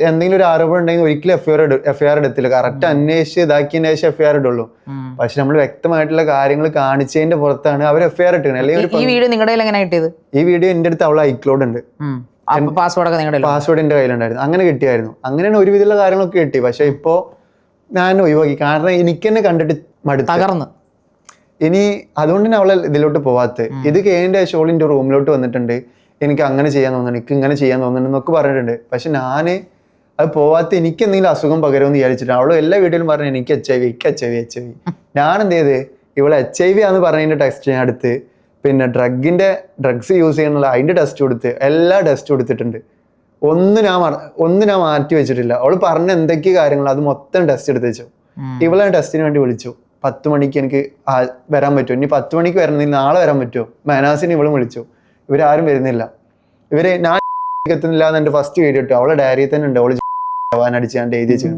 എന്തെങ്കിലും ഒരു ആരോപണം ഉണ്ടെങ്കിൽ ഒരിക്കലും എഫ്ഐആർ എടുത്തില്ല. കറക്റ്റ് അന്വേഷിച്ച് ഇതാക്കിയതിന് ശേഷം എഫ്ഐആർ ഇടുള്ളൂ. പക്ഷെ നമ്മൾ വ്യക്തമായിട്ടുള്ള കാര്യങ്ങൾ കാണിച്ചതിന്റെ പുറത്താണ് അവർ എഫ്ഐആർ ഇട്ടത്. അല്ലെങ്കിൽ ഈ വീഡിയോ നിങ്ങളുടെ എങ്ങനെ കിട്ടിയത്? ഈ വീഡിയോ എന്റെ അടുത്ത് അവളെ ഐക്ലോഡ് ഉണ്ട്, പാസ്വേഡ് എന്റെ കയ്യിലുണ്ടായിരുന്നു. അങ്ങനെ കിട്ടിയായിരുന്നു. അങ്ങനെയാണ് ഒരുവിധമുള്ള കാര്യങ്ങളൊക്കെ കിട്ടി. പക്ഷെ ഇപ്പോ ഞാൻ ഒഴിവാക്കി. കാരണം എനിക്ക് തന്നെ കണ്ടിട്ട് തകർന്ന്. ഇനി അതുകൊണ്ട് തന്നെ അവളെ ഇതിലോട്ട് പോവാത്ത. ഇത് കഴിഞ്ഞ ശേഷം ഓൾ എന്റെ റൂമിലോട്ട് വന്നിട്ടുണ്ട്, എനിക്ക് അങ്ങനെ ചെയ്യാൻ തോന്നുന്നുണ്ട്, എനിക്ക് ഇങ്ങനെ ചെയ്യാൻ തോന്നുന്നുണ്ട് എന്നൊക്കെ പറഞ്ഞിട്ടുണ്ട്. പക്ഷെ ഞാൻ അത് പോവാത്ത എനിക്ക് എന്തെങ്കിലും അസുഖം പകരുമെന്ന് വിചാരിച്ചിട്ട് അവള് എല്ലാ വീട്ടിലും പറഞ്ഞു എനിക്ക് HIV. ഞാൻ എന്ത് ചെയ്ത് ഇവളെ HIV ആണെന്ന് പറഞ്ഞതിന്റെ ടെസ്റ്റ് ഞാൻ എടുത്ത്, പിന്നെ ഡ്രഗ്സ് യൂസ് ചെയ്യണുള്ള അതിന്റെ ടെസ്റ്റ് കൊടുത്ത്, എല്ലാ ടെസ്റ്റ് കൊടുത്തിട്ടുണ്ട്. ഒന്നും ഞാൻ മാറ്റി വെച്ചിട്ടില്ല. അവള് പറഞ്ഞ എന്തൊക്കെ കാര്യങ്ങൾ അത് മൊത്തം ടെസ്റ്റ് എടുത്ത് വെച്ചു. ഇവളെ ടെസ്റ്റിന് വേണ്ടി വിളിച്ചു. 10 മണിക്ക് എനിക്ക് വരാൻ പറ്റുമോ, ഇനി 10 മണിക്ക് വരണമെങ്കിൽ നാളെ വരാൻ പറ്റുമോ? മനാസിന് ഇവളും വിളിച്ചു. ഇവരാരും വരുന്നില്ല. ഞാൻ എത്തുന്നില്ല എന്ന് എന്റെ ഫസ്റ്റ് വീഡിയോ ഇട്ടു. അവളെ ഡയറിയിൽ തന്നെ ഉണ്ട് അവള് അടിച്ചാണ്ട് എഴുതി വെച്ചു.